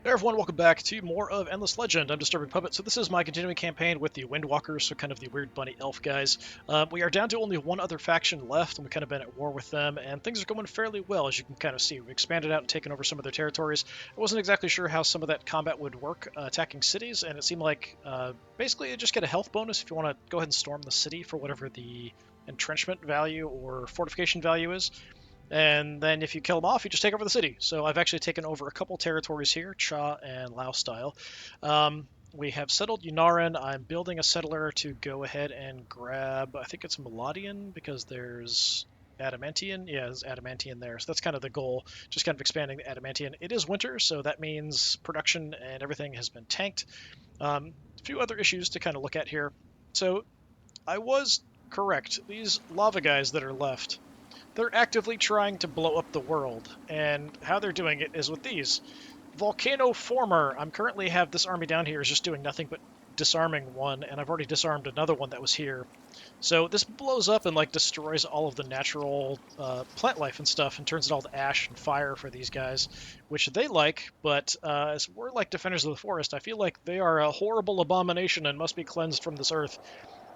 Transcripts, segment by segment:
Hey everyone, welcome back to more of Endless Legend. I'm DisturbingPuppet. So this is my continuing campaign with the Windwalkers, so kind of the weird bunny elf guys. We are down to only one other faction left, and we've kind of been at war with them, and things are going fairly well, as you can kind of see. We've expanded out and taken over some of their territories. I wasn't exactly sure how some of that combat would work, attacking cities, and it seemed like basically you just get a health bonus if you want to go ahead and storm the city for whatever the entrenchment value or fortification value is. And then if you kill them off, you just take over the city. So I've actually taken over a couple territories here, Cha and Lao style. We have settled Yunnaran. I'm building a settler to go ahead and grab, I think it's Melodian, because there's Adamantian. Yeah, there's Adamantian there. So that's kind of the goal, just kind of expanding the Adamantian. It is winter, so that means production and everything has been tanked. A few other issues to kind of look at here. So I was correct. These lava guys that are left, they're actively trying to blow up the world, and how they're doing it is with these. Volcano Former. I'm currently have this army down here is just doing nothing but disarming one, and I've already disarmed another one that was here. So this blows up and like destroys all of the natural plant life and stuff, and turns it all to ash and fire for these guys, which they like. But as we're like defenders of the forest, I feel like they are a horrible abomination and must be cleansed from this earth.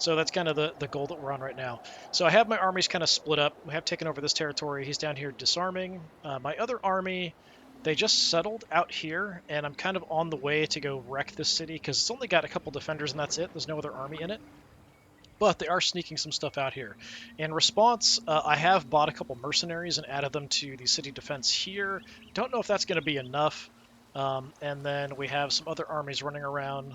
So that's kind of the goal that we're on right now. So I have my armies kind of split up. We have taken over this territory. He's down here disarming. My other army, they just settled out here, and I'm kind of on the way to go wreck this city because it's only got a couple defenders and that's it. There's no other army in it. But they are sneaking some stuff out here. In response, I have bought a couple mercenaries and added them to the city defense here. Don't know if that's going to be enough. And then we have some other armies running around.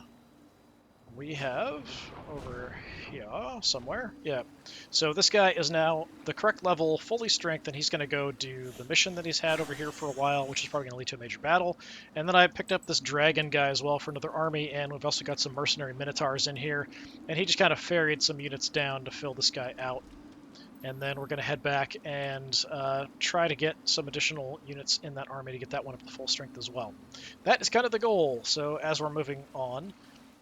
We have over here somewhere. Yeah. So this guy is now the correct level, fully strength, and he's going to go do the mission that he's had over here for a while, which is probably going to lead to a major battle. And then I picked up this dragon guy as well for another army, and we've also got some mercenary minotaurs in here. And he just kind of ferried some units down to fill this guy out. And then we're going to head back and try to get some additional units in that army to get that one up to full strength as well. That is kind of the goal. So as we're moving on,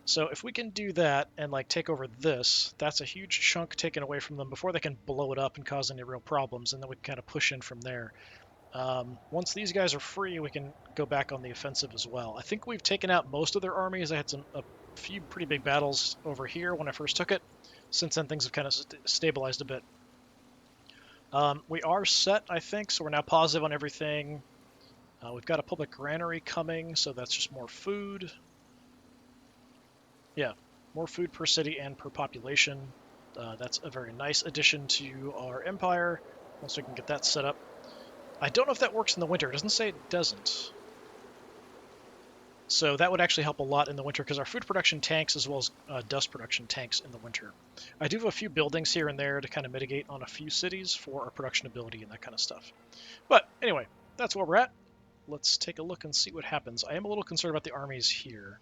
so if we can do that and like take over this, that's a huge chunk taken away from them before they can blow it up and cause any real problems, and then we can kind of push in from there. Once these guys are free, we can go back on the offensive as well. I think we've taken out most of their armies. I had a few pretty big battles over here when I first took it. Since then, things have kind of stabilized a bit. We are set, I think, so we're now positive on everything. We've got a public granary coming, so that's just more food. Yeah, more food per city and per population. That's a very nice addition to our empire, once we can get that set up. I don't know if that works in the winter. It doesn't say it doesn't. So that would actually help a lot in the winter, because our food production tanks as well as dust production tanks in the winter. I do have a few buildings here and there to kind of mitigate on a few cities for our production ability and that kind of stuff. But anyway, that's where we're at. Let's take a look and see what happens. I am a little concerned about the armies here.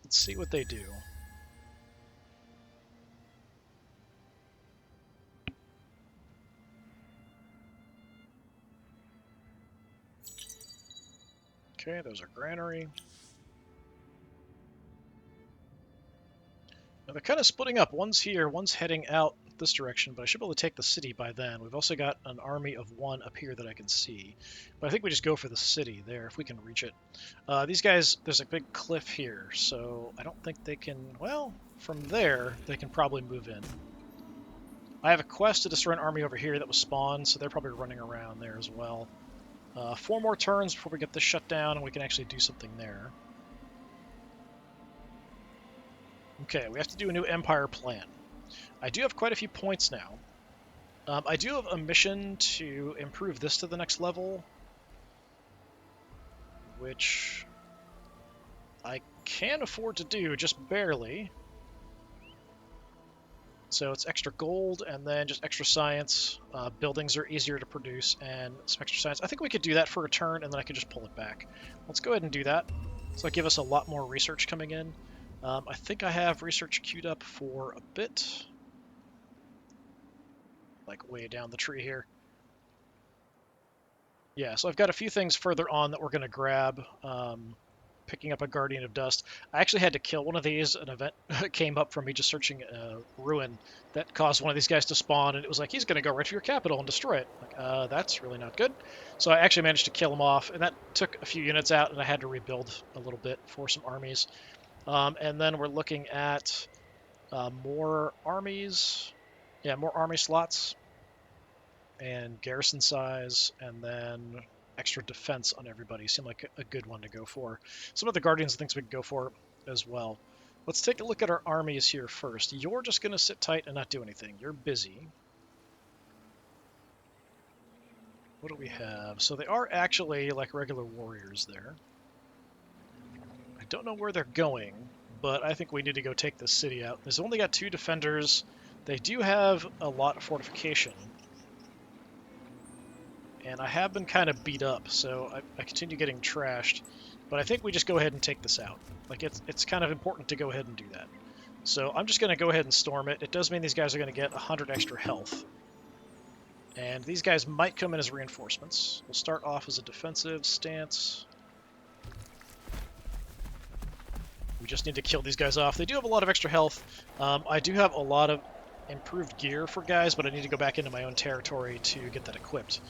Let's see what they do. Okay, there's our granary. Now they're kind of splitting up. One's here, one's heading out this direction, but I should be able to take the city by then. We've also got an army of one up here that I can see. But I think we just go for the city there, if we can reach it. These guys, there's a big cliff here, so I don't think they can... Well, from there, they can probably move in. I have a quest to destroy an army over here that was spawned, so they're probably running around there as well. 4 more turns before we get this shut down, and we can actually do something there. Okay, we have to do a new empire plan. I do have quite a few points now. I do have a mission to improve this to the next level, which I can afford to do, just barely. So it's extra gold and then just extra science. Buildings are easier to produce and some extra science. I think we could do that for a turn, and then I could just pull it back. Let's go ahead and do that. So that'll give us a lot more research coming in. I think I have research queued up for a bit. Like way down the tree here. Yeah, so I've got a few things further on that we're going to grab. picking up a Guardian of Dust. I actually had to kill one of these. An event came up from me just searching a ruin that caused one of these guys to spawn, and it was like, he's going to go right for your capital and destroy it. Like, that's really not good. So I actually managed to kill him off, and that took a few units out, and I had to rebuild a little bit for some armies. And then we're looking at more armies. Yeah, more army slots and garrison size, and then extra defense on everybody seemed like a good one to go for. Some of the Guardians things we could go for as well. Let's take a look at our armies here first. You're just going to sit tight and not do anything. You're busy. What do we have? So they are actually like regular warriors there. I don't know where they're going, but I think we need to go take this city out. They've only got 2 defenders. They do have a lot of fortification. And I have been kind of beat up, so I continue getting trashed. But I think we just go ahead and take this out. Like, it's kind of important to go ahead and do that. So I'm just going to go ahead and storm it. It does mean these guys are going to get 100 extra health. And these guys might come in as reinforcements. We'll start off as a defensive stance. We just need to kill these guys off. They do have a lot of extra health. I do have a lot of improved gear for guys, but I need to go back into my own territory to get that equipped.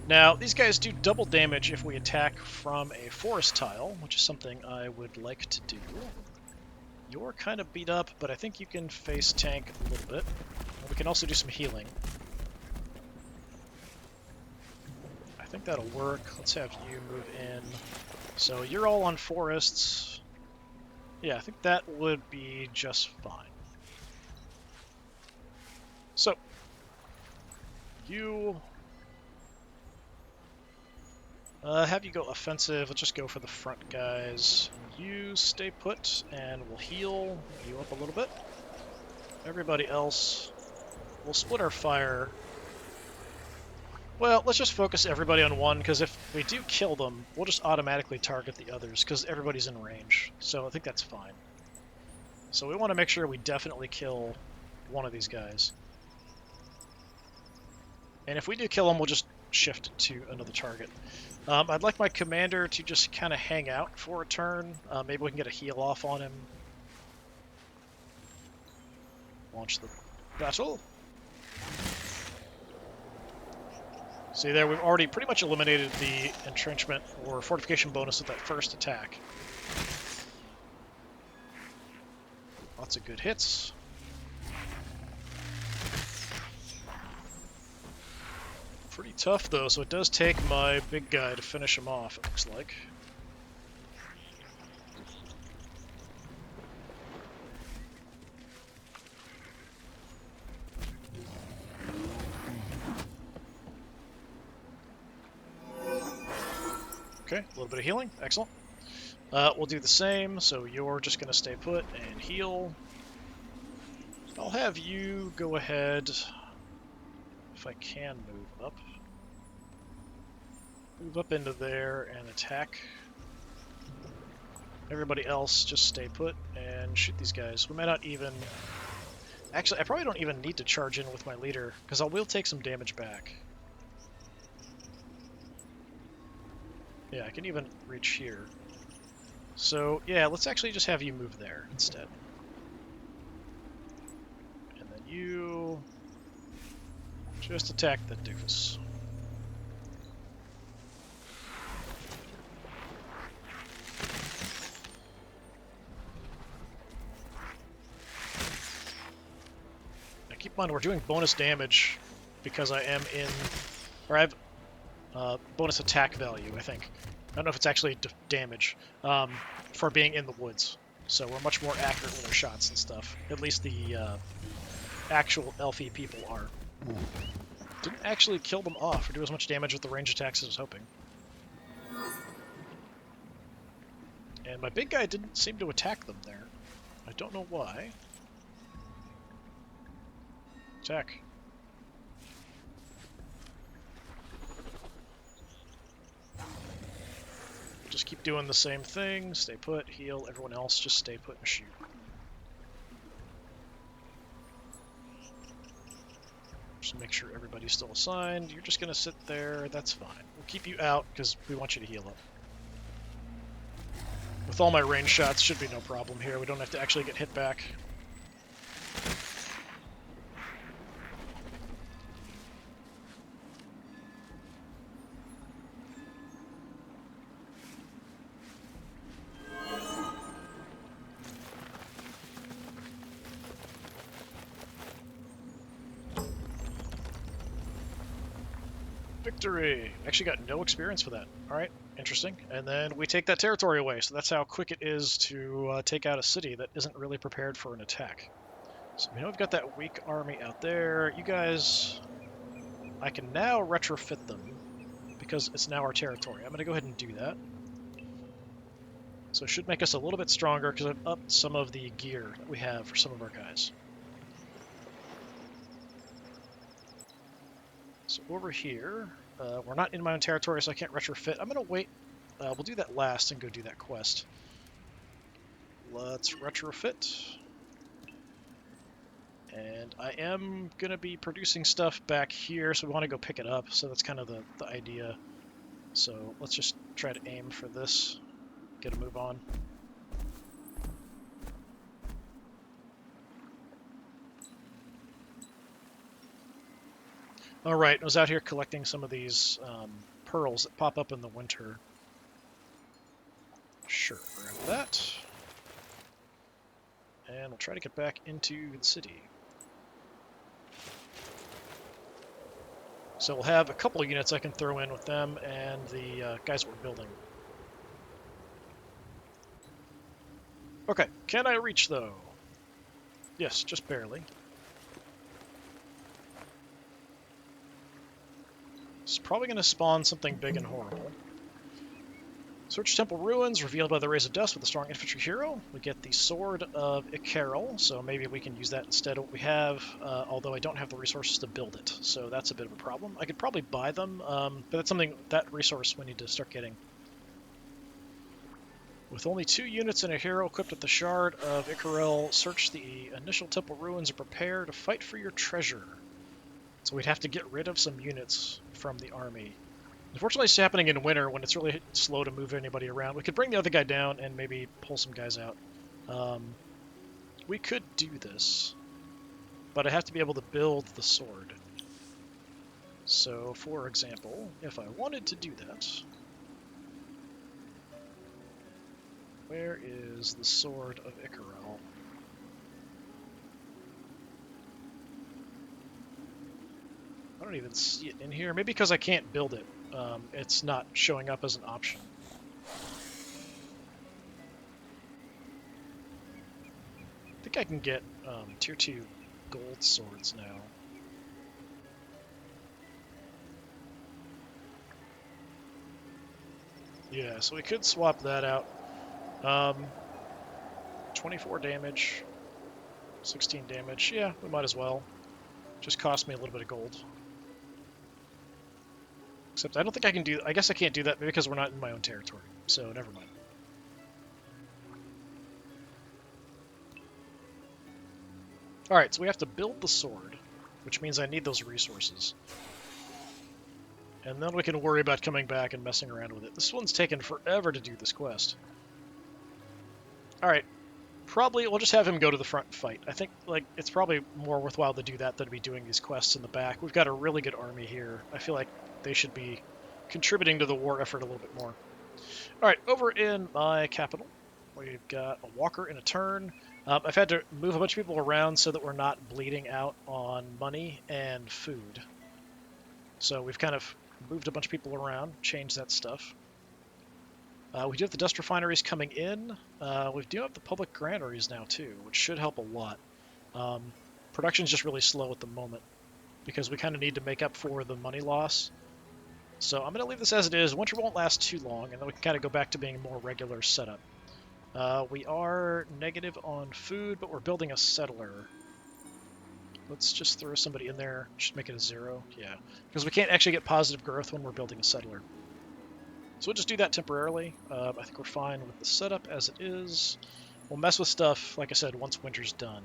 Now, these guys do double damage if we attack from a forest tile, which is something I would like to do. You're kind of beat up, but I think you can face tank a little bit. We can also do some healing. I think that'll work. Let's have you move in. So you're all on forests. Yeah, I think that would be just fine. So, you... have you go offensive. Let's just go for the front guys. You stay put, and we'll heal you up a little bit. Everybody else, we'll split our fire. Well, let's just focus everybody on one, because if we do kill them, we'll just automatically target the others, because everybody's in range. So I think that's fine. So we want to make sure we definitely kill one of these guys. And if we do kill them, we'll just shift to another target. I'd like my commander to just kind of hang out for a turn. Maybe we can get a heal off on him. Launch the battle. See there, we've already pretty much eliminated the entrenchment or fortification bonus with that first attack. Lots of good hits. Pretty tough though, so it does take my big guy to finish him off, it looks like. Okay, a little bit of healing, excellent. We'll do the same, so you're just going to stay put and heal. I'll have you go ahead, if I can move up. Move up into there and attack. Everybody else just stay put and shoot these guys. We might not even... Actually, I probably don't even need to charge in with my leader, because I will take some damage back. Yeah, I can even reach here. So, yeah, let's actually just have you move there instead. And then you... just attack the doofus. Now keep in mind, we're doing bonus damage because I am in... or I have bonus attack value, I think. I don't know if it's actually damage for being in the woods. So we're much more accurate with our shots and stuff. At least the actual elfy people are. Didn't actually kill them off or do as much damage with the range attacks as I was hoping. And my big guy didn't seem to attack them there. I don't know why. Attack. Just keep doing the same thing. Stay put, heal. Everyone else just stay put and shoot. Just make sure everybody's still assigned. You're just going to sit there. That's fine. We'll keep you out because we want you to heal up. With all my range shots, should be no problem here. We don't have to actually get hit back. Victory! Actually got no experience for that. Alright, interesting. And then we take that territory away, so that's how quick it is to take out a city that isn't really prepared for an attack. So we know we've got that weak army out there. You guys... I can now retrofit them, because it's now our territory. I'm going to go ahead and do that. So it should make us a little bit stronger, because I've upped some of the gear that we have for some of our guys. So over here, we're not in my own territory, so I can't retrofit. I'm going to wait. We'll do that last and go do that quest. Let's retrofit. And I am going to be producing stuff back here, so we want to go pick it up. So that's kind of the idea. So let's just try to aim for this. Get a move on. All right, I was out here collecting some of these pearls that pop up in the winter. Sure, grab that. And we'll try to get back into the city. So we'll have a couple of units I can throw in with them and the guys we're building. Okay, can I reach though? Yes, just barely. It's probably going to spawn something big and horrible. Search temple ruins, revealed by the rays of dust with a strong infantry hero. We get the sword of Icarol, so maybe we can use that instead of what we have, although I don't have the resources to build it, so that's a bit of a problem. I could probably buy them, but that's something, that resource we need to start getting. With only 2 units and a hero equipped with the shard of Icarol, search the initial temple ruins and prepare to fight for your treasure. So we'd have to get rid of some units from the army. Unfortunately, it's happening in winter when it's really slow to move anybody around. We could bring the other guy down and maybe pull some guys out. We could do this, but I have to be able to build the sword. So, for example, if I wanted to do that, where is the sword of Icarol? I don't even see it in here. Maybe because I can't build it. It's not showing up as an option. I think I can get tier 2 gold swords now. Yeah, so we could swap that out. 24 damage, 16 damage. Yeah, we might as well. Just cost me a little bit of gold. Except I don't think I can do... I guess I can't do that because we're not in my own territory. So, never mind. Alright, so we have to build the sword, which means I need those resources. And then we can worry about coming back and messing around with it. This one's taken forever to do this quest. Alright, probably we'll just have him go to the front and fight. I think like it's probably more worthwhile to do that than to be doing these quests in the back. We've got a really good army here. I feel like they should be contributing to the war effort a little bit more. Alright, over in my capital, we've got a walker in a turn. I've had to move a bunch of people around so that we're not bleeding out on money and food. So we've kind of moved a bunch of people around, changed that stuff. We do have the dust refineries coming in. We do have the public granaries now too, which should help a lot. Production's just really slow at the moment because we kind of need to make up for the money loss. So I'm going to leave this as it is. Winter won't last too long, and then we can kind of go back to being a more regular setup. We are negative on food, but we're building a settler. Let's just throw somebody in there. Just make it a 0. Yeah, because we can't actually get positive growth when we're building a settler. So we'll just do that temporarily. I think we're fine with the setup as it is. We'll mess with stuff, like I said, once winter's done.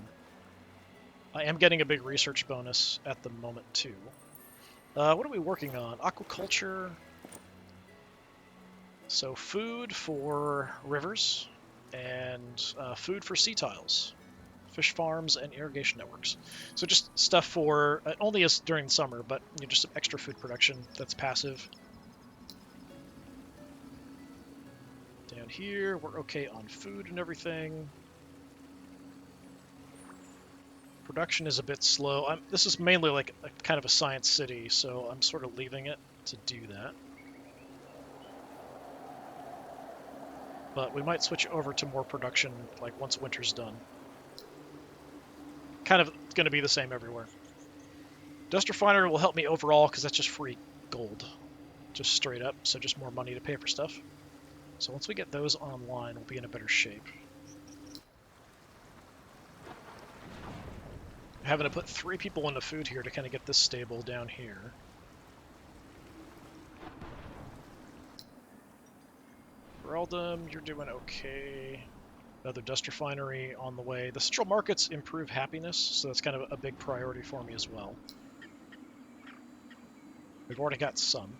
I am getting a big research bonus at the moment, too. What are we working on? Aquaculture. So food for rivers. and food for sea tiles, fish farms, and irrigation networks. So just stuff for, only as during the summer, but just some extra food production that's passive. Down here, we're okay on food and everything. Production is a bit slow. This is mainly like kind of a science city, so I'm sort of leaving it to do that. But we might switch over to more production like once winter's done. Kind of going to be the same everywhere. Dust Refinery will help me overall because that's just free gold. Just straight up, so just more money to pay for stuff. So once we get those online, we'll be in a better shape. Having to put 3 people into food here to kind of get this stable down here. Feraldum, you're doing okay. Another dust refinery on the way. The central markets improve happiness, so that's kind of a big priority for me as well. We've already got some.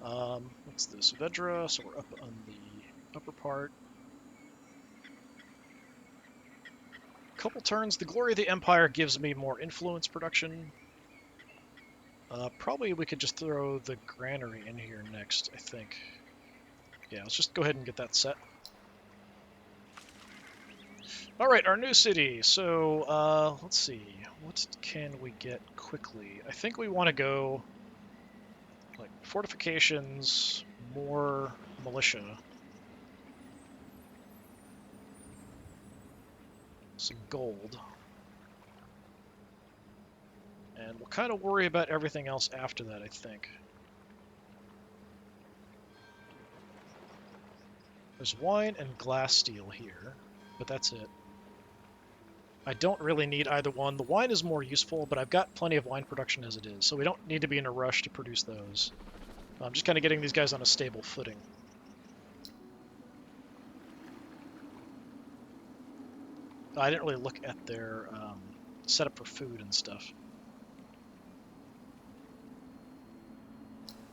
What's this? Vedra, so we're up on the upper part. Couple turns. The Glory of the Empire gives me more influence production. Probably we could just throw the granary in here next, I think. Yeah, let's just go ahead and get that set. Alright, our new city. So, let's see. What can we get quickly? I think we want to go, like, fortifications, more militia. Some gold. And we'll kind of worry about everything else after that, I think. There's wine and glass steel here, but that's it. I don't really need either one. The wine is more useful, but I've got plenty of wine production as it is, so we don't need to be in a rush to produce those. I'm just kind of getting these guys on a stable footing. I didn't really look at their setup for food and stuff.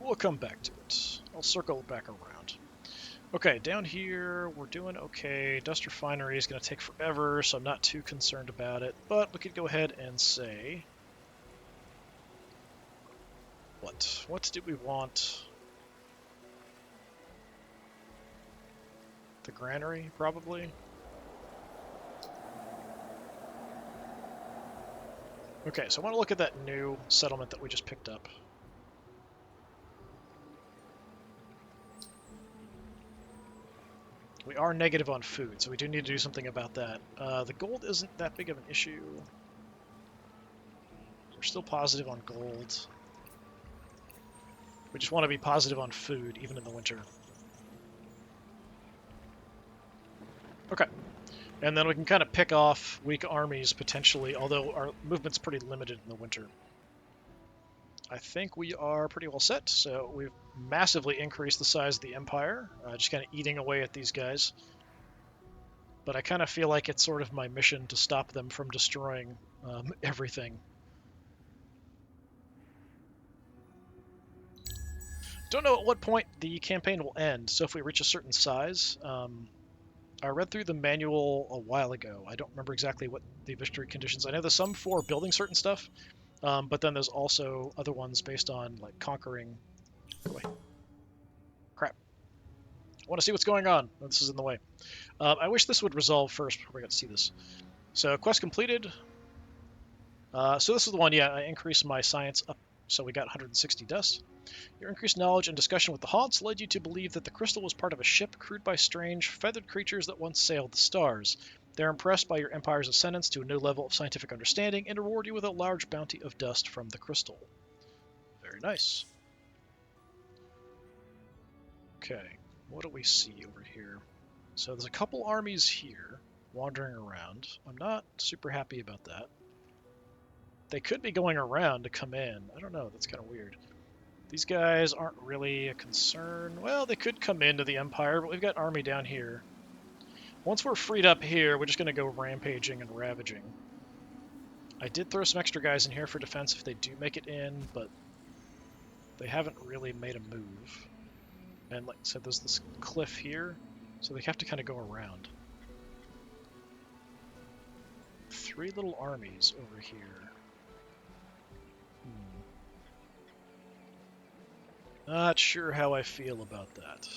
We'll come back to it. I'll circle back around. Okay, down here, we're doing okay. Dust Refinery is going to take forever, so I'm not too concerned about it. But we could go ahead and say... What do we want? The granary, probably? Okay, so I want to look at that new settlement that we just picked up. We are negative on food, so we do need to do something about that. The gold isn't that big of an issue. We're still positive on gold. We just want to be positive on food, even in the winter. Okay. And then we can kind of pick off weak armies, potentially, although our movement's pretty limited in the winter. I think we are pretty well set, so we've massively increased the size of the Empire, just kind of eating away at these guys. But I kind of feel like it's sort of my mission to stop them from destroying everything. Don't know at what point the campaign will end, so if we reach a certain size... I read through the manual a while ago. I don't remember exactly what the victory conditions. I know there's some for building certain stuff, but then there's also other ones based on like conquering. Go away. Crap. I want to see what's going on. Oh, this is in the way. I wish this would resolve first before we got to see this. So quest completed. So this is the one. Yeah, I increased my science up, so we got 160 dust. Your increased knowledge and discussion with the Haunts led you to believe that the crystal was part of a ship crewed by strange, feathered creatures that once sailed the stars. They're impressed by your Empire's ascendance to a new level of scientific understanding and reward you with a large bounty of dust from the crystal. Very nice. Okay, what do we see over here? So there's a couple armies here wandering around. I'm not super happy about that. They could be going around to come in. I don't know, that's kind of weird. These guys aren't really a concern. Well, they could come into the Empire, but we've got army down here. Once we're freed up here, we're just going to go rampaging and ravaging. I did throw some extra guys in here for defense if they do make it in, but they haven't really made a move. And like I said, there's this cliff here, so they have to kind of go around. 3 little armies over here. Not sure how I feel about that.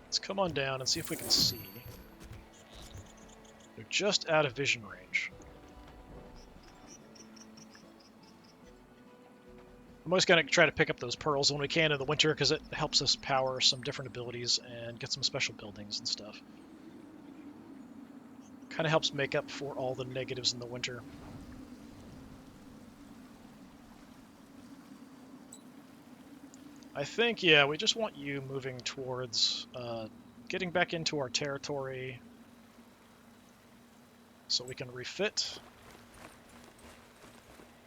Let's come on down and see if we can see. They're just out of vision range. I'm always going to try to pick up those pearls when we can in the winter because it helps us power some different abilities and get some special buildings and stuff. Kind of helps make up for all the negatives in the winter. I think, yeah, we just want you moving towards getting back into our territory so we can refit.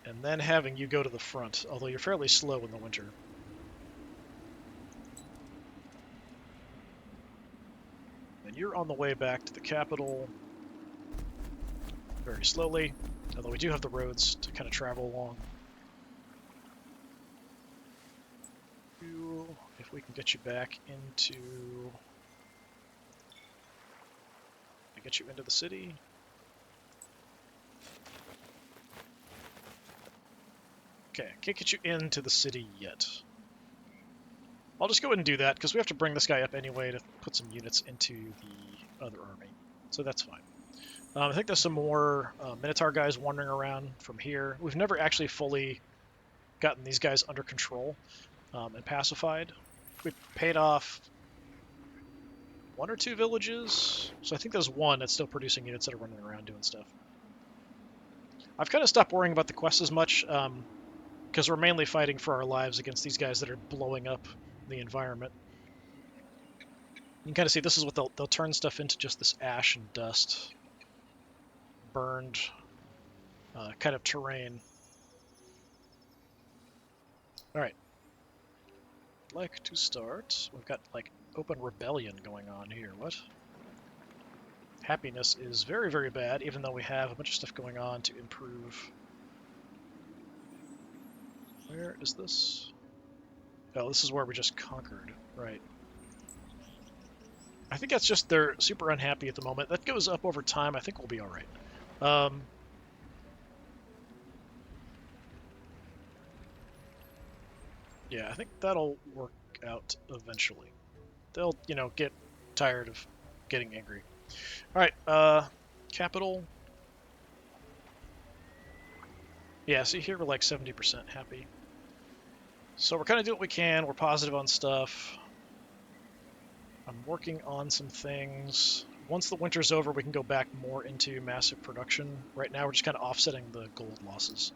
And then having you go to the front, although you're fairly slow in the winter. And you're on the way back to the capital very slowly, although we do have the roads to kind of travel along. If we can get you back into... get you into the city. Okay, can't get you into the city yet. I'll just go ahead and do that, because we have to bring this guy up anyway to put some units into the other army. So that's fine. I think there's some more Minotaur guys wandering around from here. We've never actually fully gotten these guys under control and pacified. We paid off 1 or 2 villages, so I think there's one that's still producing units that are running around doing stuff. I've kind of stopped worrying about the quests as much, because we're mainly fighting for our lives against these guys that are blowing up the environment. You can kind of see this is what they'll turn stuff into, just this ash and dust, burned kind of terrain. Alright. I'd like to start. We've got, like, open rebellion going on here. What? Happiness is very, very bad, even though we have a bunch of stuff going on to improve. Where is this? Oh, this is where we just conquered. Right. I think that's just they're super unhappy at the moment. That goes up over time. I think we'll be alright. Yeah, I think that'll work out eventually. They'll, you know, get tired of getting angry. Alright, capital. Yeah, see here we're like 70% happy. So we're kind of doing what we can. We're positive on stuff. I'm working on some things. Once the winter's over, we can go back more into massive production. Right now we're just kind of offsetting the gold losses.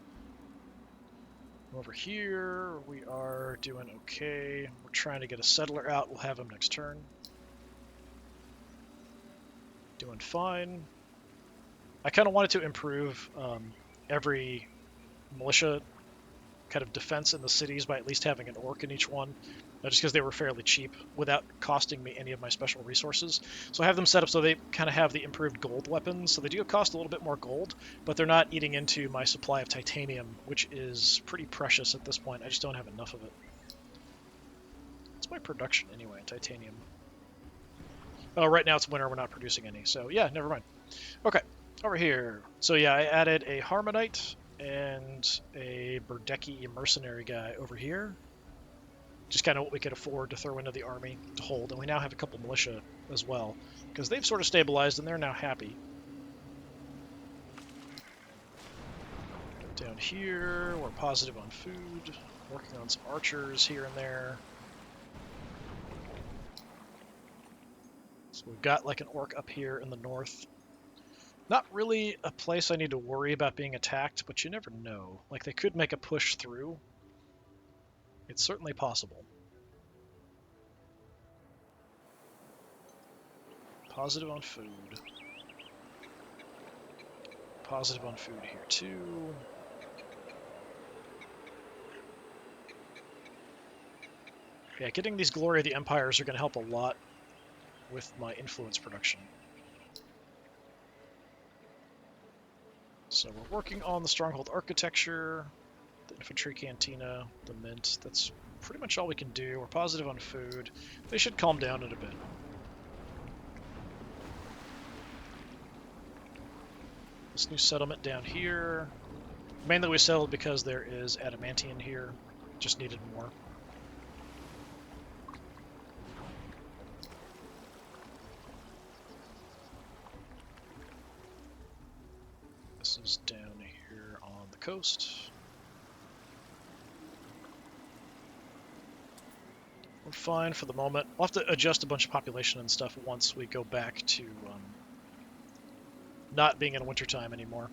Over here, we are doing okay. We're trying to get a settler out. We'll have him next turn. Doing fine. I kind of wanted to improve every militia kind of defense in the cities by at least having an orc in each one, just because they were fairly cheap without costing me any of my special resources. So I have them set up so they kind of have the improved gold weapons, so they do cost a little bit more gold, but they're not eating into my supply of titanium, which is pretty precious at this point. I just don't have enough of it. What's my production anyway, titanium? Oh, right now it's winter, we're not producing any, so yeah, never mind. Okay, over here. So yeah, I added a Harmonite and a Berdeki mercenary guy over here. Just kind of what we could afford to throw into the army to hold. And we now have a couple militia as well, because they've sort of stabilized and they're now happy. Down here, we're positive on food, working on some archers here and there. So we've got like an orc up here in the north. Not really a place I need to worry about being attacked, but you never know. Like, they could make a push through. It's certainly possible. Positive on food. Positive on food here, too. Yeah, getting these Glory of the Empires are going to help a lot with my influence production. So we're working on the Stronghold Architecture, the Infantry Cantina, the Mint. That's pretty much all we can do. We're positive on food. They should calm down in a bit. This new settlement down here. Mainly we settled because there is adamantium here. Just needed more. This is down here on the coast. We're fine for the moment. We'll have to adjust a bunch of population and stuff once we go back to not being in wintertime anymore.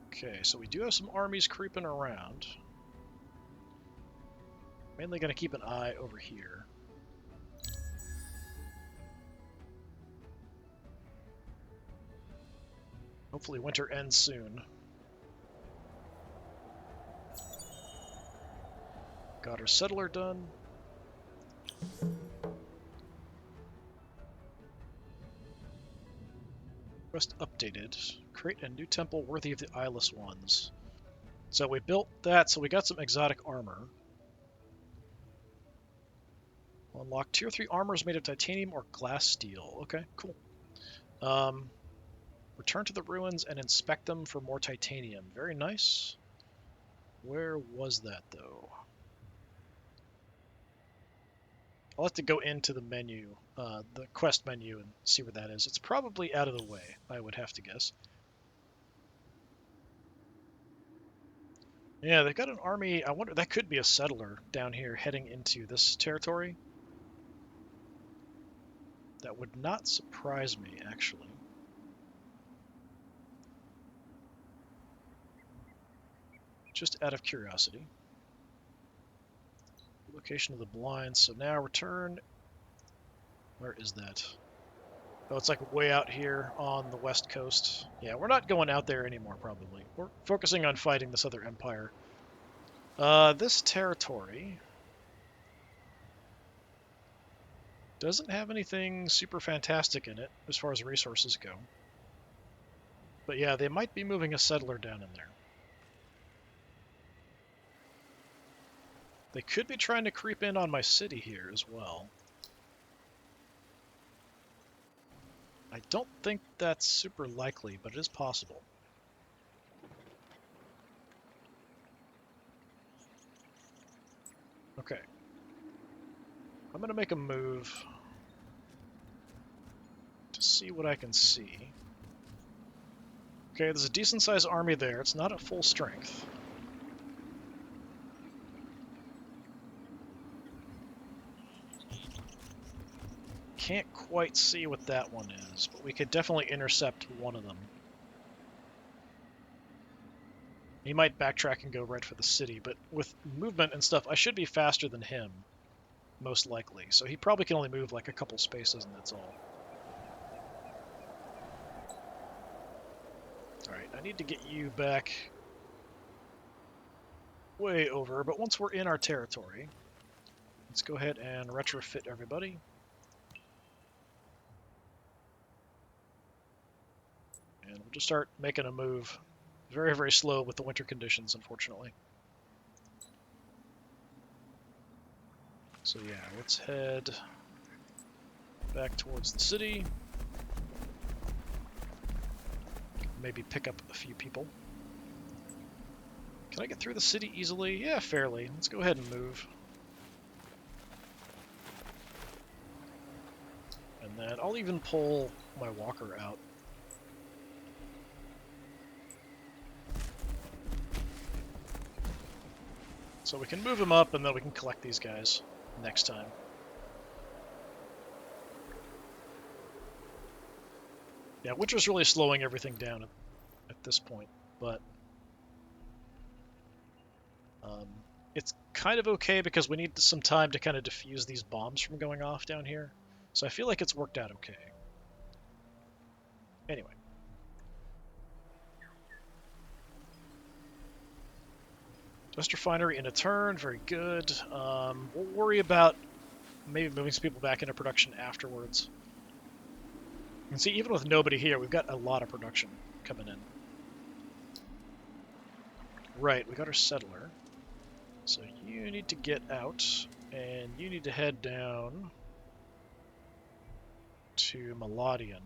Okay, so we do have some armies creeping around. Mainly going to keep an eye over here. Hopefully winter ends soon. Got our settler done. Quest updated. Create a new temple worthy of the eyeless ones. So we built that, so we got some exotic armor. We'll unlock tier 3 armors made of titanium or glass steel. Okay, cool. Return to the ruins and inspect them for more titanium. Very nice. Where was that, though? I'll have to go into the menu, the quest menu, and see where that is. It's probably out of the way, I would have to guess. Yeah, they've got an army. I wonder, that could be a settler down here heading into this territory. That would not surprise me, actually. Just out of curiosity. Location of the blinds. So now return. Where is that? Oh, it's like way out here on the west coast. Yeah, we're not going out there anymore, probably. We're focusing on fighting this other empire. This territory doesn't have anything super fantastic in it as far as resources go. But yeah, they might be moving a settler down in there. They could be trying to creep in on my city here as well. I don't think that's super likely, but it is possible. Okay. I'm going to make a move to see what I can see. Okay, there's a decent-sized army there. It's not at full strength. Can't quite see what that one is, but we could definitely intercept one of them. He might backtrack and go right for the city, but with movement and stuff, I should be faster than him, most likely. So he probably can only move like a couple spaces, and that's all. Alright, I need to get you back way over, but once we're in our territory, let's go ahead and retrofit everybody. And we'll just start making a move. Very, very slow with the winter conditions, unfortunately. So yeah, let's head back towards the city. Maybe pick up a few people. Can I get through the city easily? Yeah, fairly. Let's go ahead and move. And then I'll even pull my walker out. So we can move him up, and then we can collect these guys next time. Yeah, winter's really slowing everything down at this point, but it's kind of okay because we need some time to kind of defuse these bombs from going off down here. So I feel like it's worked out okay. Anyway. Dust refinery in a turn, very good. We'll worry about maybe moving some people back into production afterwards. You can see, even with nobody here, we've got a lot of production coming in. Right, we got our settler. So you need to get out, and you need to head down to Melodian.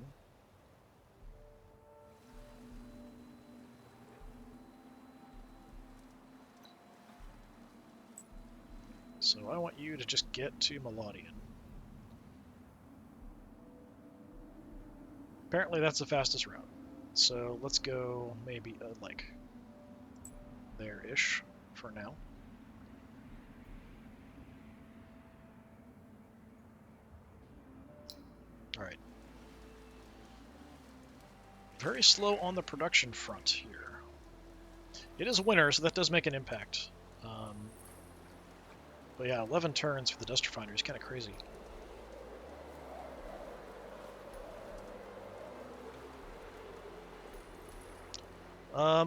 So I want you to just get to Melodian. Apparently that's the fastest route. So let's go maybe like there-ish for now. Alright. Very slow on the production front here. It is winter, so that does make an impact. But yeah, 11 turns for the dust refinery is kind of crazy.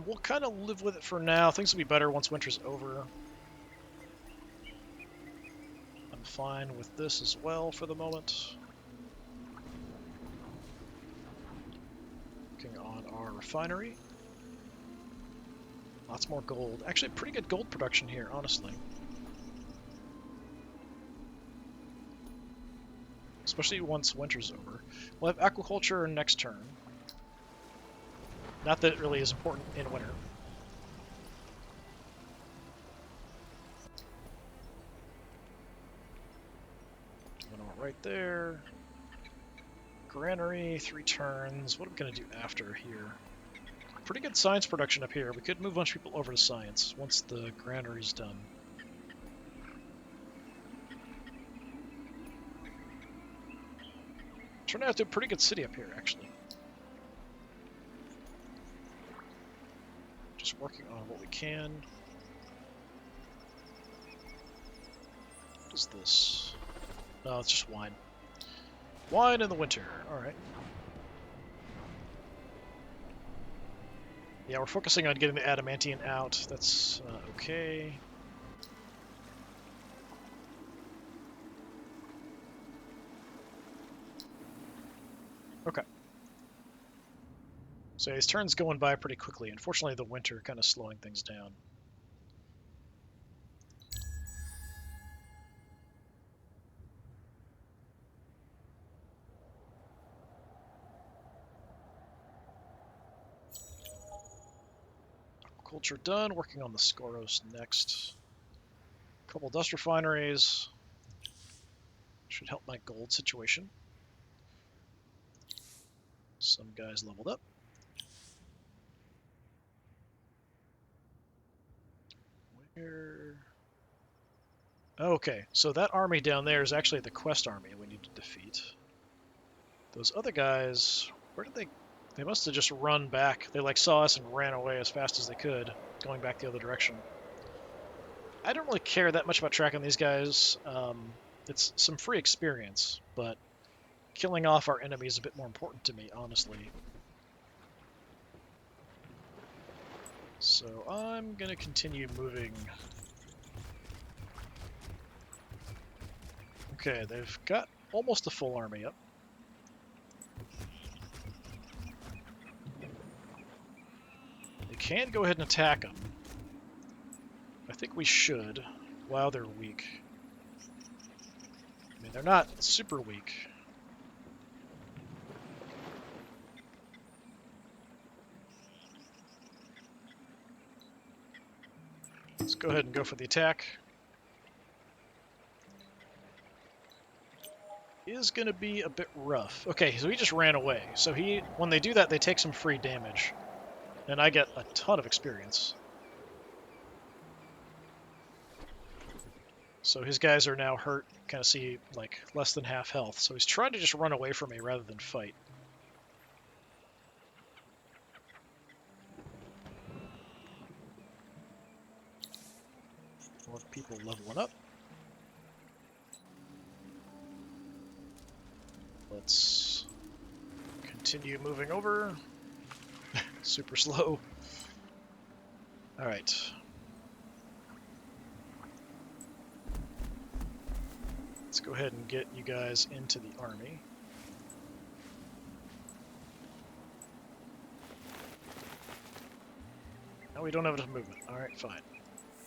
We'll kind of live with it for now. Things will be better once winter's over. I'm fine with this as well for the moment. Working on our refinery. Lots more gold. Actually, pretty good gold production here, honestly. Especially once winter's over. We'll have aquaculture next turn. Not that it really is important in winter. Right there. Granary, 3 turns. What are we going to do after here? Pretty good science production up here. We could move a bunch of people over to science once the granary's done. Turned out to a pretty good city up here, actually. Just working on what we can. What is this? No, it's just wine. Wine in the winter. Alright. Yeah, we're focusing on getting the adamantine out. That's okay. Okay. So his turn's going by pretty quickly. Unfortunately, the winter kind of slowing things down. Culture done. Working on the Skoros next. Couple dust refineries. Should help my gold situation. Some guys leveled up. Where? Okay, so that army down there is actually the quest army we need to defeat. Those other guys, where did they... They must have just run back. They like saw us and ran away as fast as they could, going back the other direction. I don't really care that much about tracking these guys. It's some free experience, but killing off our enemies is a bit more important to me, honestly. So I'm going to continue moving. Okay, they've got almost a full army up. We can go ahead and attack them. I think we should, while they're weak. I mean, they're not super weak. Let's go ahead and go for the attack. Is going to be a bit rough. Okay, so he just ran away. So when they do that, they take some free damage. And I get a ton of experience. So his guys are now hurt, kind of see like less than half health. So he's trying to just run away from me rather than fight. More people leveling up. Let's continue moving over. Super slow. Alright. Let's go ahead and get you guys into the army. Now we don't have enough movement. Alright, fine.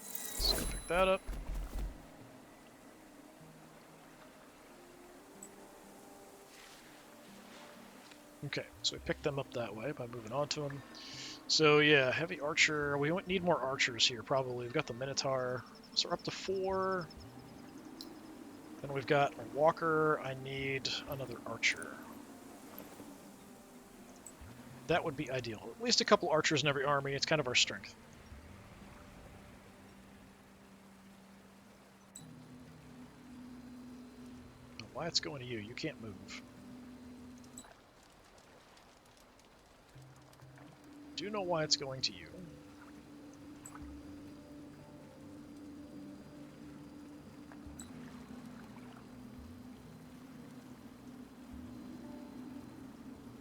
Let's go pick that up. Okay, so we picked them up that way by moving on to them. So yeah, heavy archer. We need more archers here, probably. We've got the Minotaur. So we're up to 4. Then we've got a walker. I need another archer. That would be ideal. At least a couple archers in every army. It's kind of our strength. Why it's going to you? You can't move. Do you know why it's going to you?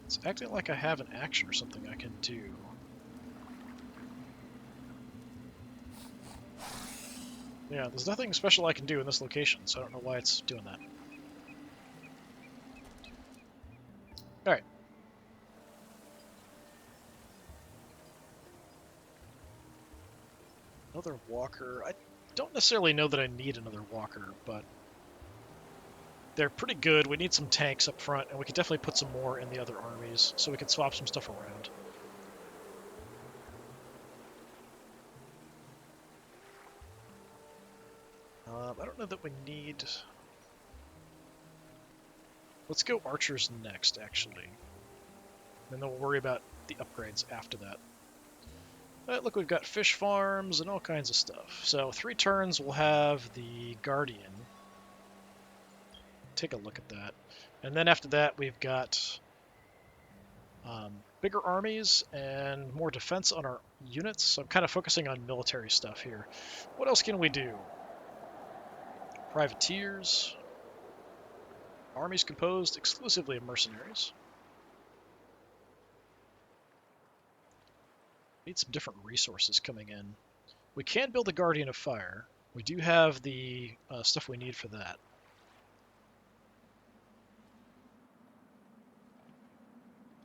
It's acting like I have an action or something I can do. Yeah, there's nothing special I can do in this location, so I don't know why it's doing that. Alright. Another walker. I don't necessarily know that I need another walker, but they're pretty good. We need some tanks up front, and we could definitely put some more in the other armies, so we could swap some stuff around. I don't know that we need... Let's go archers next, actually. And then we'll worry about the upgrades after that. But look, we've got fish farms and all kinds of stuff. So 3 turns we'll have the Guardian. Take a look at that. And then after that we've got bigger armies and more defense on our units. So I'm kind of focusing on military stuff here. What else can we do? Privateers. Armies composed exclusively of mercenaries. Need some different resources coming in. We can build a Guardian of Fire. We do have the stuff we need for that.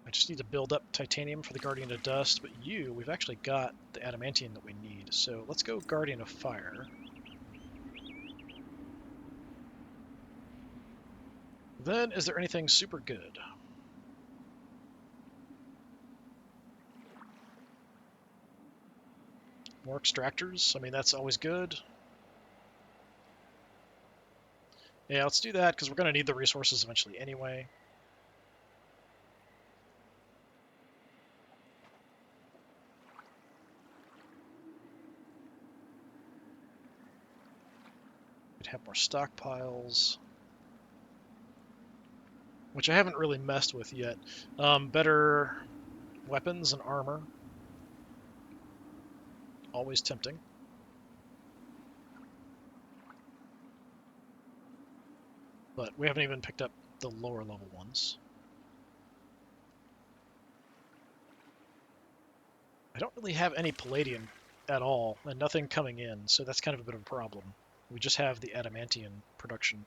I just need to build up titanium for the Guardian of Dust, but we've actually got the adamantium that we need. So let's go Guardian of Fire. Then, is there anything super good? More extractors? I mean, that's always good. Yeah, let's do that, because we're going to need the resources eventually anyway. We'd have more stockpiles, which I haven't really messed with yet. Better weapons and armor. Always tempting. But we haven't even picked up the lower level ones. I don't really have any palladium at all, and nothing coming in, so that's kind of a bit of a problem. We just have the adamantium production.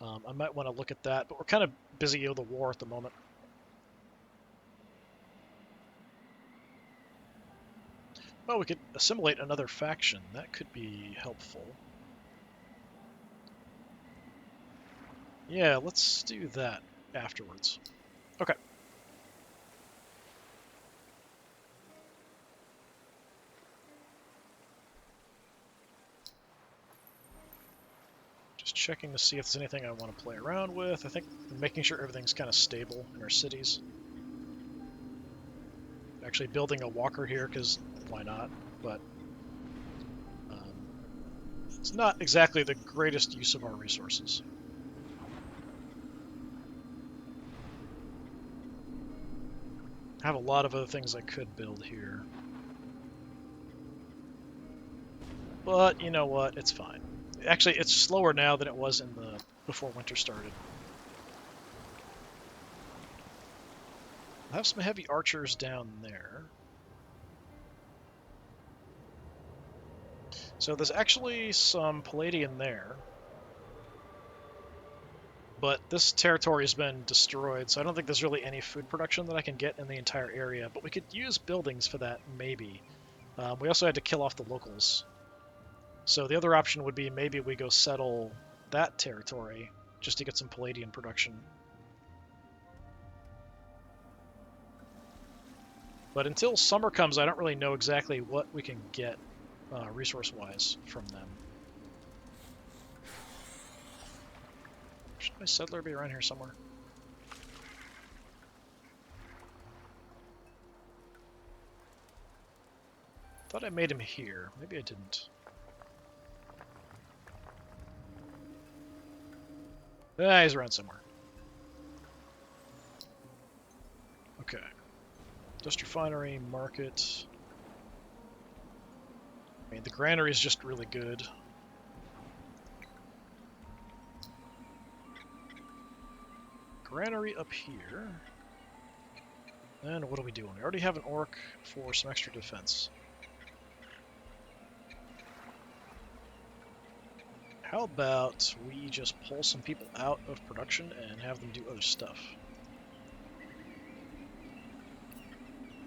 I might want to look at that, but we're kind of busy with the war at the moment. Well, we could assimilate another faction. That could be helpful. Yeah, let's do that afterwards. Okay. Just checking to see if there's anything I want to play around with. I think making sure everything's kind of stable in our cities. Actually building a walker here, because why not? But it's not exactly the greatest use of our resources. I have a lot of other things I could build here. But you know what? It's fine. Actually, it's slower now than it was in the before winter started. I have some heavy archers down there. So there's actually some palladium there. But this territory has been destroyed, so I don't think there's really any food production that I can get in the entire area. But we could use buildings for that, maybe. We also had to kill off the locals. So the other option would be maybe we go settle that territory just to get some palladium production. But until summer comes, I don't really know exactly what we can get resource-wise from them. Should my settler be around here somewhere? Thought I made him here. Maybe I didn't. Ah, he's around somewhere. Okay. Dust refinery, market. I mean, the granary is just really good. Granary up here. And what are we doing? We already have an orc for some extra defense. How about we just pull some people out of production and have them do other stuff?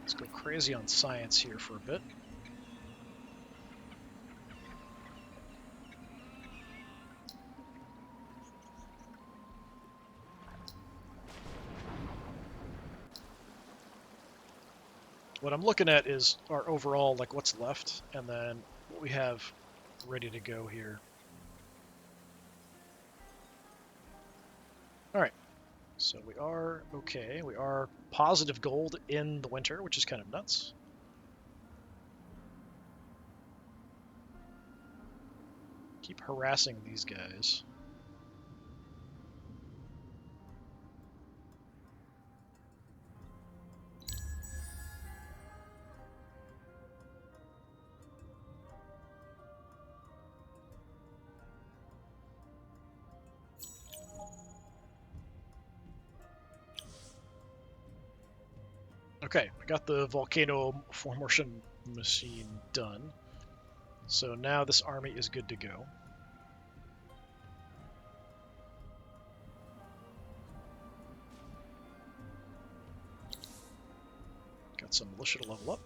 Let's go crazy on science here for a bit. What I'm looking at is our overall, like what's left, and then what we have ready to go here. Alright, so we are okay. We are positive gold in the winter, which is kind of nuts. Keep harassing these guys. Okay, I got the volcano formation machine done. So now this army is good to go. Got some militia to level up.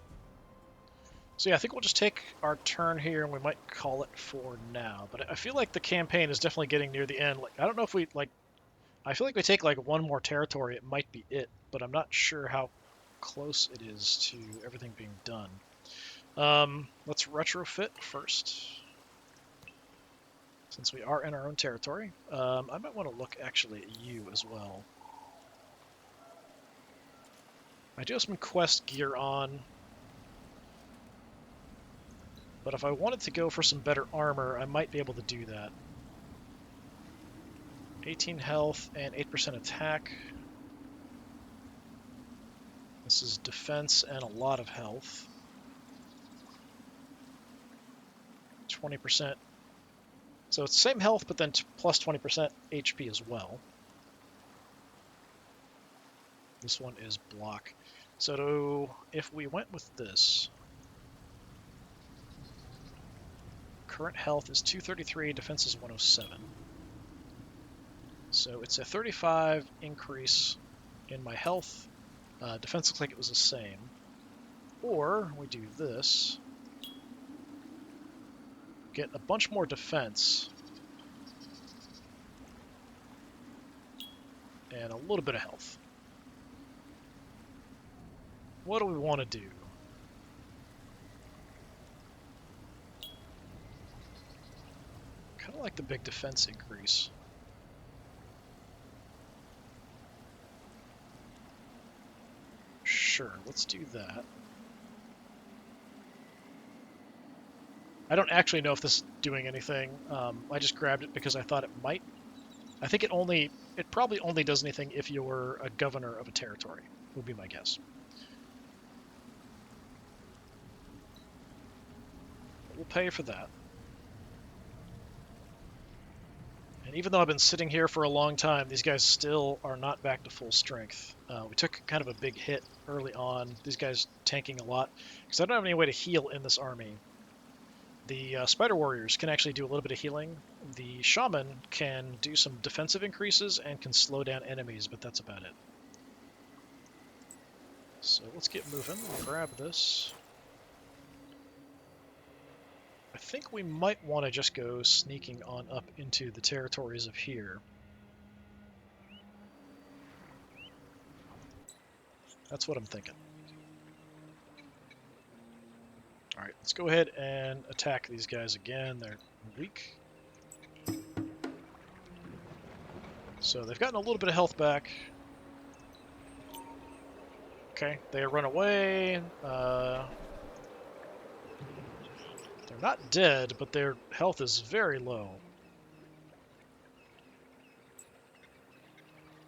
So yeah, I think we'll just take our turn here and we might call it for now. But I feel like the campaign is definitely getting near the end. Like, I don't know if we, like, I feel like we take like one more territory, it might be it, but I'm not sure how close it is to everything being done. Let's retrofit first, since we are in our own territory. I might want to look actually at you as well. I do have some quest gear on, but if I wanted to go for some better armor, I might be able to do that. 18 health and 8% attack. This is defense and a lot of health. 20%. So it's same health, but then plus 20% HP as well. This one is block. So if we went with this, current health is 233, defense is 107. So it's a 35 increase in my health. Defense looks like it was the same. Or we do this, get a bunch more defense, and a little bit of health. What do we want to do? Kind of like the big defense increase. Sure, let's do that. I don't actually know if this is doing anything. I just grabbed it because I thought it might. I think it probably only does anything if you're a governor of a territory, would be my guess. We'll pay for that. And even though I've been sitting here for a long time, these guys still are not back to full strength. We took kind of a big hit early on, these guys tanking a lot, because I don't have any way to heal in this army. The Spider Warriors can actually do a little bit of healing. The Shaman can do some defensive increases and can slow down enemies, but that's about it. So let's get moving. We'll grab this. I think we might want to just go sneaking on up into the territories of here. That's what I'm thinking. Alright, let's go ahead and attack these guys again. They're weak. So they've gotten a little bit of health back. Okay, they run away. They're not dead, but their health is very low.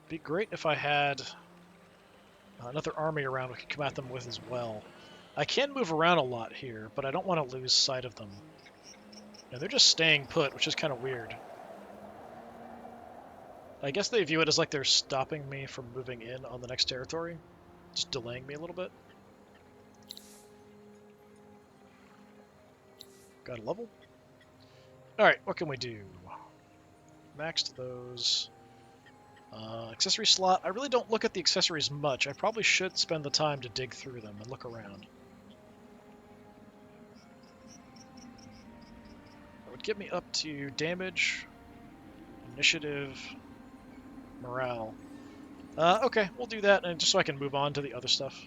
Be great if I had another army around we could come at them with as well. I can move around a lot here, but I don't want to lose sight of them. And they're just staying put, which is kind of weird. I guess they view it as like they're stopping me from moving in on the next territory. Just delaying me a little bit. Got a level. Alright, what can we do? Maxed those. Accessory slot. I really don't look at the accessories much. I probably should spend the time to dig through them and look around. That would get me up to damage, initiative, morale. Okay, we'll do that, and just so I can move on to the other stuff.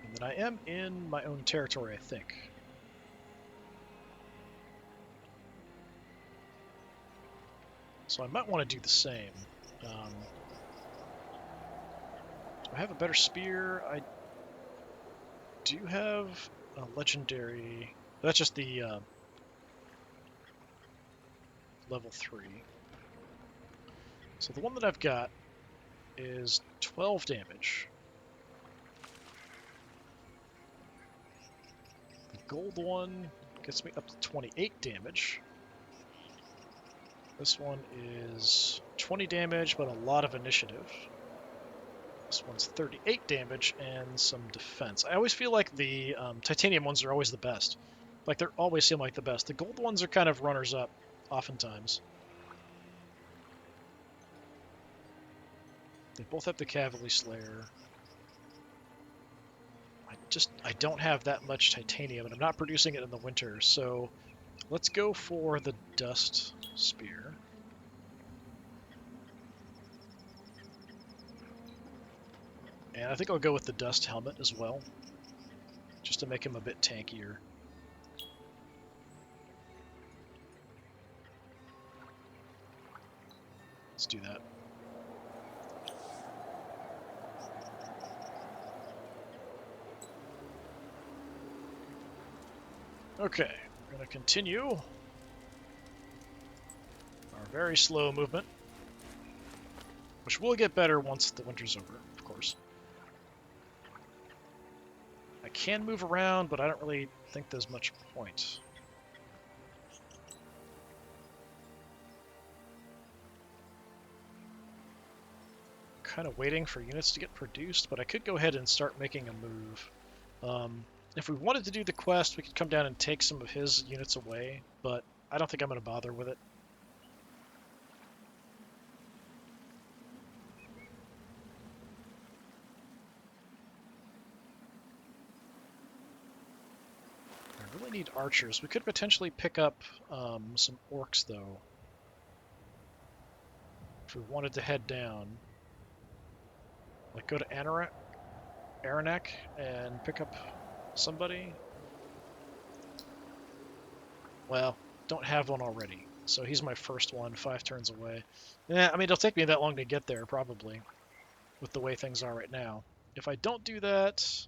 And then I am in my own territory, I think. So I might want to do the same. Do I have a better spear? I do have a legendary... That's just the level 3. So the one that I've got is 12 damage. The gold one gets me up to 28 damage. This one is 20 damage, but a lot of initiative. This one's 38 damage and some defense. I always feel like the titanium ones are always the best. Like, they always seem like the best. The gold ones are kind of runners-up, oftentimes. They both have the Cavalry Slayer. I don't have that much titanium, and I'm not producing it in the winter, so let's go for the Dust Spear. And I think I'll go with the Dust Helmet as well, just to make him a bit tankier. Let's do that. Okay, we're going to continue our very slow movement, which will get better once the winter's over, of course. I can move around, but I don't really think there's much point. Kind of waiting for units to get produced, but I could go ahead and start making a move. If we wanted to do the quest, we could come down and take some of his units away, but I don't think I'm going to bother with it. I really need archers. We could potentially pick up some orcs, though, if we wanted to head down. Like, go to Aranak and pick up somebody. Well, don't have one already, so he's my first one, 5 turns away. Yeah, I mean, it'll take me that long to get there, probably, with the way things are right now. If I don't do that,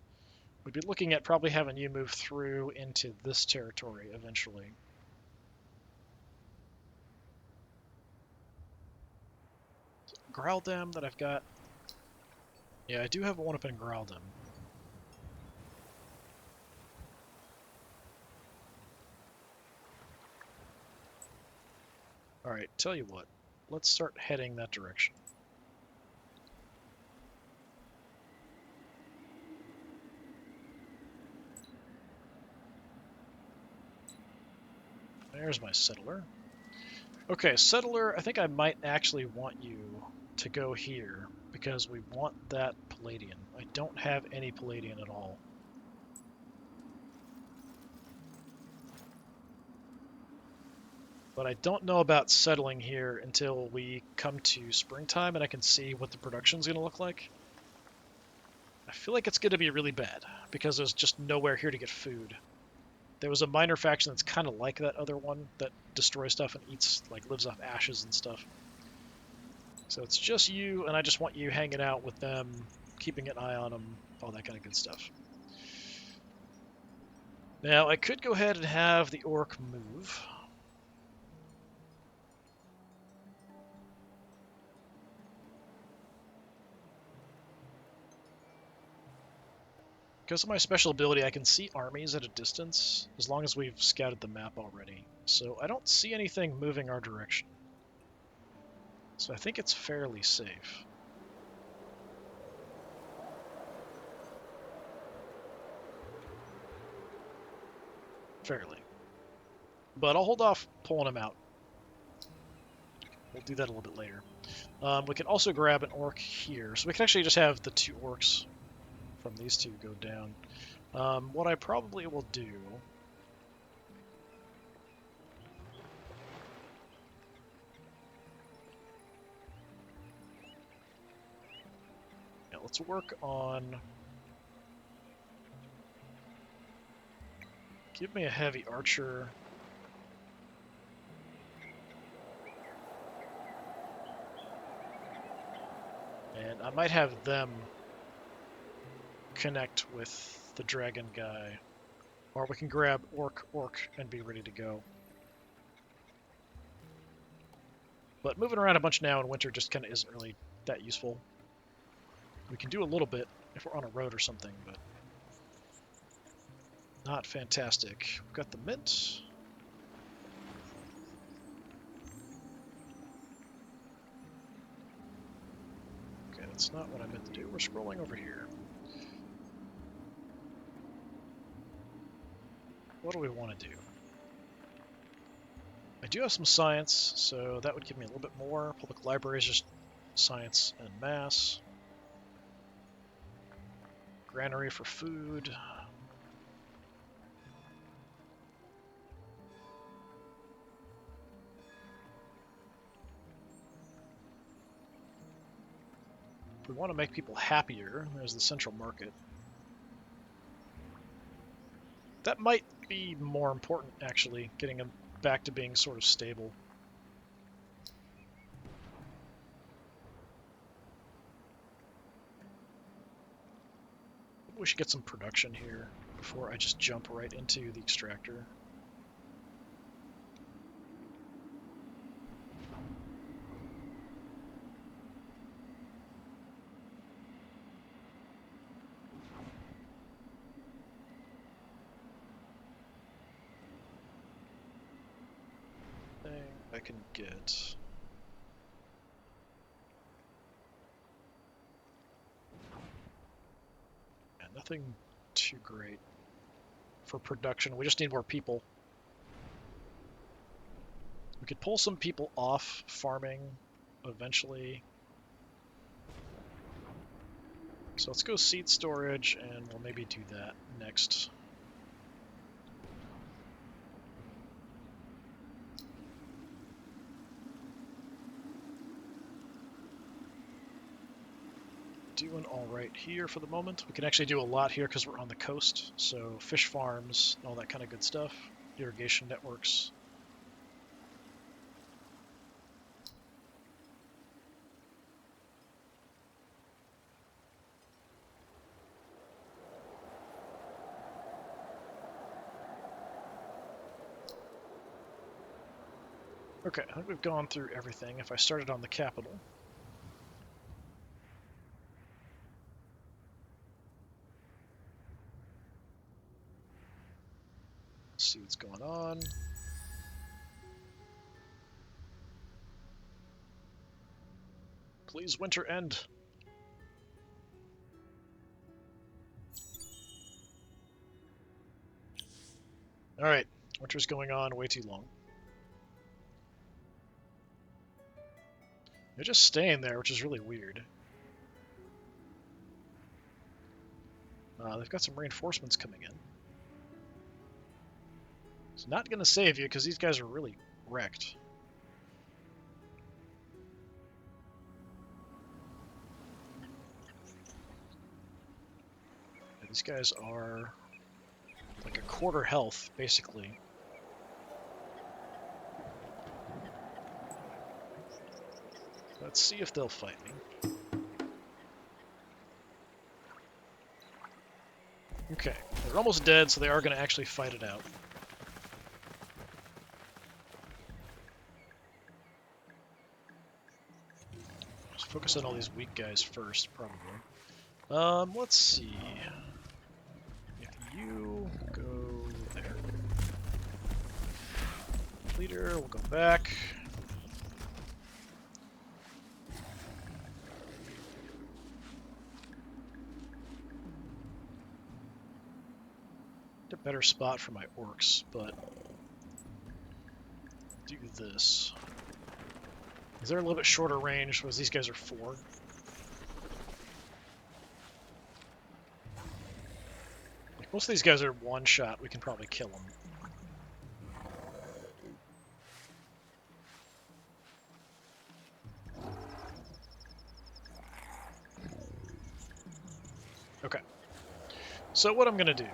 we'd be looking at probably having you move through into this territory eventually. Graldem that I've got. Yeah, I do have one up in Graldem. Alright, tell you what. Let's start heading that direction. There's my settler. Okay, settler, I think I might actually want you to go here, because we want that Palladian. I don't have any Palladian at all. But I don't know about settling here until we come to springtime and I can see what the production's going to look like. I feel like it's going to be really bad because there's just nowhere here to get food. There was a minor faction that's kind of like that other one that destroys stuff and eats, like, lives off ashes and stuff. So it's just you, and I just want you hanging out with them, keeping an eye on them, all that kind of good stuff. Now, I could go ahead and have the orc move. Because of my special ability, I can see armies at a distance, as long as we've scouted the map already. So I don't see anything moving our direction. So I think it's fairly safe. Fairly. But I'll hold off pulling him out. We'll do that a little bit later. We can also grab an orc here. So we can actually just have the 2 orcs from these 2 go down. What I probably will do... Yeah, let's work on... Give me a heavy archer. And I might have them connect with the dragon guy. Or we can grab orc, and be ready to go. But moving around a bunch now in winter just kind of isn't really that useful. We can do a little bit if we're on a road or something, but not fantastic. We've got the mint. Okay, that's not what I meant to do. We're scrolling over here. What do we want to do? I do have some science, so that would give me a little bit more. Public library is just science and mass. Granary for food. If we want to make people happier, there's the central market. That might be more important, actually, getting them back to being sort of stable. We should get some production here before I just jump right into the extractor. I can get... Yeah, nothing too great for production. We just need more people. We could pull some people off farming eventually. So let's go seed storage, and we'll maybe do that next. Doing all right here for the moment. We can actually do a lot here because we're on the coast, so fish farms, all that kind of good stuff, irrigation networks. Okay, I think we've gone through everything. If I started on the capital, see what's going on. Please, winter end. Alright, winter's going on way too long. They're just staying there, which is really weird. They've got some reinforcements coming in. It's not going to save you, because these guys are really, wrecked. Yeah, these guys are like a quarter health, basically. Let's see if they'll fight me. Okay, they're almost dead, so they are going to actually fight it out. Just focus on all these weak guys first, probably. Let's see. If you go there. Leader, we'll go back. A better spot for my orcs, but do this. Is there a little bit shorter range? Whereas these guys are 4. Like most of these guys are one shot. We can probably kill them. Okay. So what I'm gonna do?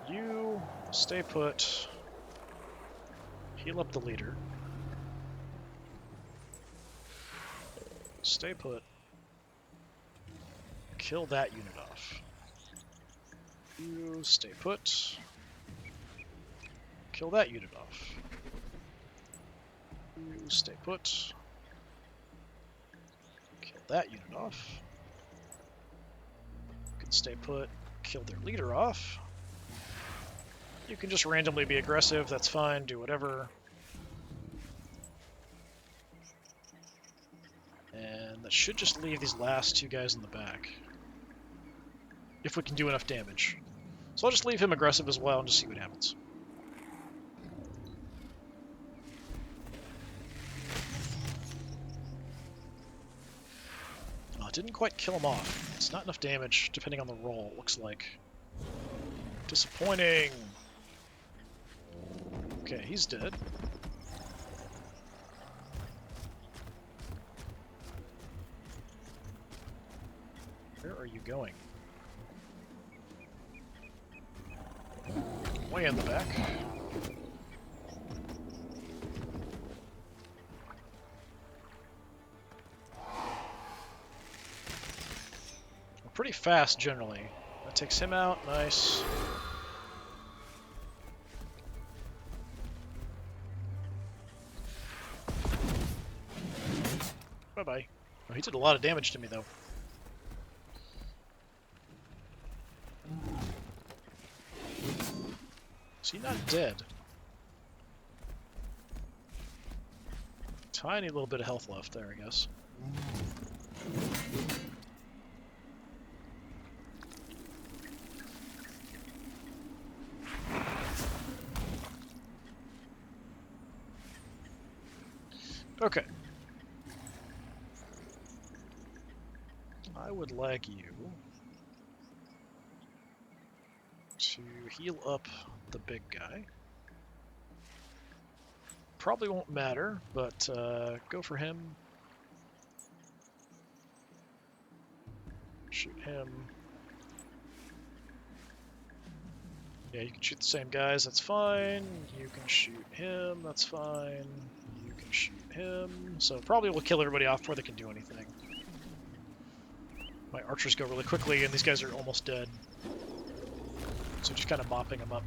You stay put. Heal up the leader. Stay put. Kill that unit off. You stay put. Kill that unit off. You stay put. Kill that unit off. You can stay put. Kill their leader off. You can just randomly be aggressive, that's fine, do whatever. And that should just leave these last 2 guys in the back. If we can do enough damage. So I'll just leave him aggressive as well and just see what happens. Oh, it didn't quite kill him off. It's not enough damage, depending on the roll, it looks like. Disappointing! Okay, he's dead. Where are you going? Way in the back. We're pretty fast, generally. That takes him out. Nice. Bye-bye. Oh, he did a lot of damage to me, though. Is he not dead? Tiny little bit of health left there, I guess. Okay. I would like you to heal up the big guy. Probably won't matter, but go for him. Shoot him. Yeah, you can shoot the same guys, that's fine. You can shoot him, that's fine. You can shoot him. So probably we'll kill everybody off before they can do anything. My archers go really quickly, and these guys are almost dead. So just kind of mopping them up.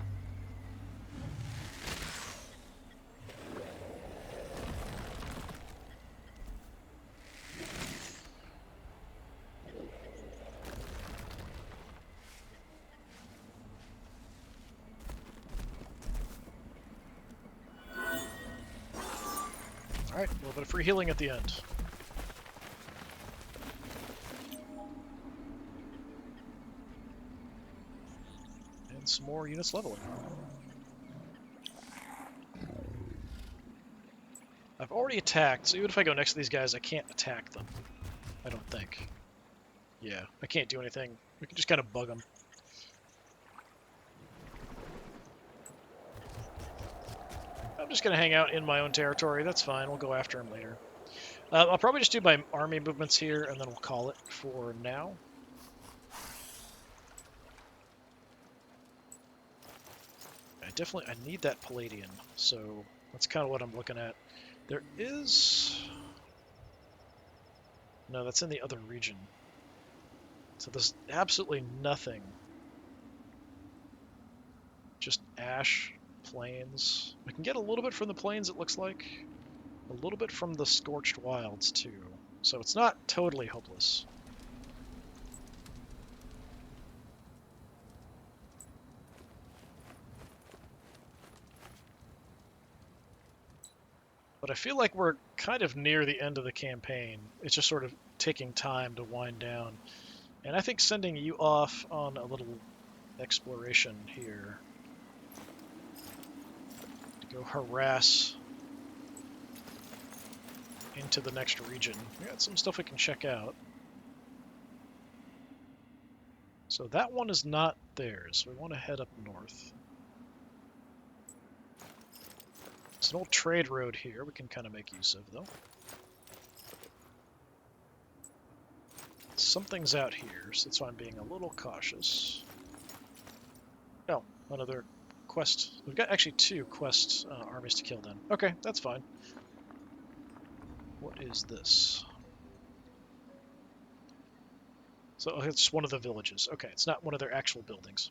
Alright, a little bit of free healing at the end. And some more units leveling. I've already attacked, so even if I go next to these guys, I can't attack them. I don't think. Yeah, I can't do anything. We can just kind of bug them. I'm just going to hang out in my own territory. That's fine. We'll go after him later. I'll probably just do my army movements here, and then we'll call it for now. I need that Palladian, so that's kind of what I'm looking at. There is... No, that's in the other region. So there's absolutely nothing. Just ash, plains. We can get a little bit from the plains, it looks like. A little bit from the scorched wilds, too. So it's not totally hopeless. But I feel like we're kind of near the end of the campaign. It's just sort of taking time to wind down. And I think sending you off on a little exploration here to go harass into the next region. We got some stuff we can check out. So that one is not theirs. We want to head up north. It's an old trade road here we can kind of make use of, though. Something's out here, so that's why I'm being a little cautious. Oh, another quest. We've got actually 2 quest armies to kill then. Okay, that's fine. What is this? So it's one of the villages. Okay, it's not one of their actual buildings.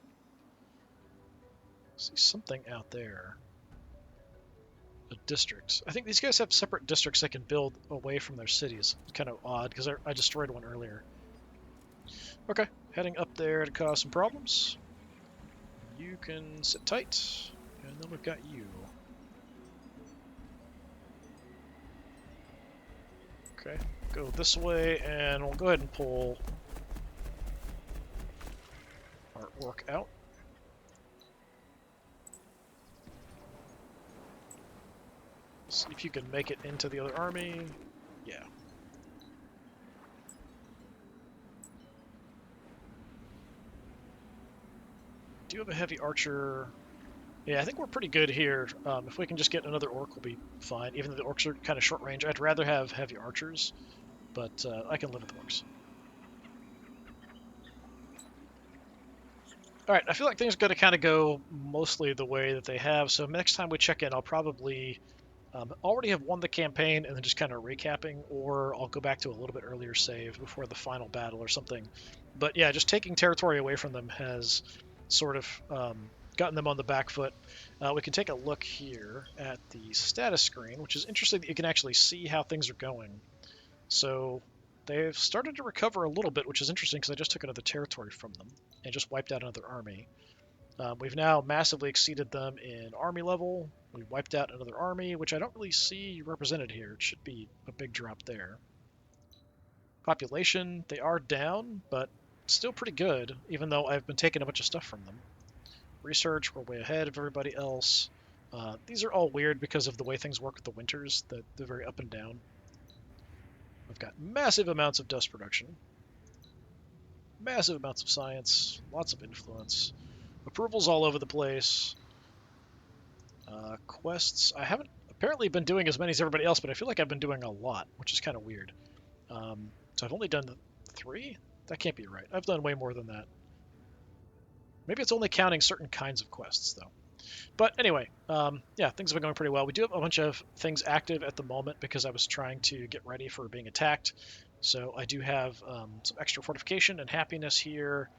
See something out there. A district. I think these guys have separate districts they can build away from their cities. It's kind of odd, because I destroyed one earlier. Okay, heading up there to cause some problems. You can sit tight, and then we've got you. Okay, go this way, and we'll go ahead and pull our orc out. See if you can make it into the other army. Yeah. Do you have a heavy archer? Yeah, I think we're pretty good here. If we can just get another orc, we'll be fine. Even though the orcs are kind of short range, I'd rather have heavy archers, but I can live with orcs. Alright, I feel like things are going to kind of go mostly the way that they have, so next time we check in, I'll probably already have won the campaign and then just kind of recapping, or I'll go back to a little bit earlier save before the final battle or something. But yeah, just taking territory away from them has sort of gotten them on the back foot. We can take a look here at the status screen, which is interesting that you can actually see how things are going. So they've started to recover a little bit, which is interesting because I just took another territory from them and just wiped out another army. We've now massively exceeded them in army level. We wiped out another army, which I don't really see represented here. It should be a big drop there. Population, they are down, but still pretty good, even though I've been taking a bunch of stuff from them. Research, we're way ahead of everybody else. These are all weird because of the way things work with the winters, that they're very up and down. We've got massive amounts of dust production, massive amounts of science, lots of influence. Approvals all over the place. Quests. I haven't apparently been doing as many as everybody else, but I feel like I've been doing a lot, which is kind of weird. So I've only done 3? That can't be right. I've done way more than that. Maybe it's only counting certain kinds of quests, though. But anyway, yeah, things have been going pretty well. We do have a bunch of things active at the moment because I was trying to get ready for being attacked. So I do have some extra fortification and happiness here.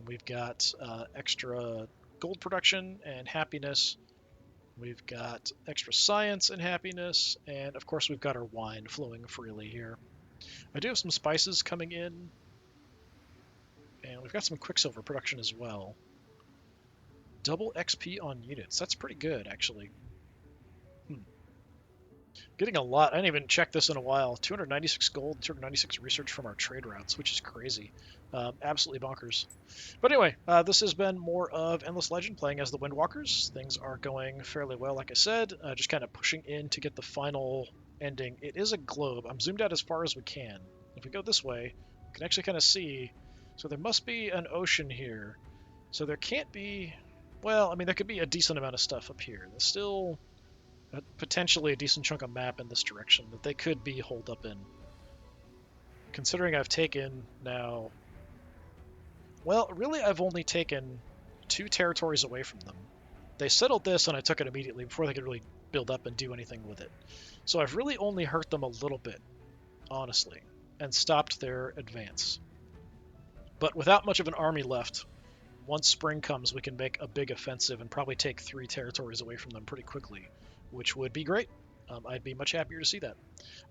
We've got extra gold production and happiness. We've got extra science and happiness. And of course, we've got our wine flowing freely here. I do have some spices coming in. And we've got some quicksilver production as well. Double XP on units. That's pretty good, actually. Getting a lot. I didn't even check this in a while. 296 gold, 296 research from our trade routes, which is crazy. Absolutely bonkers. But anyway, this has been more of Endless Legend playing as the Windwalkers. Things are going fairly well, like I said. Just kind of pushing in to get the final ending. It is a globe. I'm zoomed out as far as we can. If we go this way, we can actually kind of see. So there must be an ocean here. So there can't be... Well, I mean, there could be a decent amount of stuff up here. There's still potentially a decent chunk of map in this direction that they could be holed up in. Considering I've taken now... Well, really, I've only taken 2 territories away from them. They settled this, and I took it immediately before they could really build up and do anything with it. So I've really only hurt them a little bit, honestly, and stopped their advance. But without much of an army left, once spring comes, we can make a big offensive and probably take 3 territories away from them pretty quickly, which would be great. I'd be much happier to see that.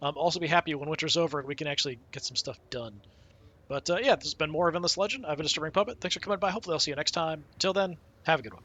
Also be happy when winter's over and we can actually get some stuff done. But yeah, this has been more of Endless Legend. I've been Disturbing Puppet. Thanks for coming by. Hopefully I'll see you next time. Until then, have a good one.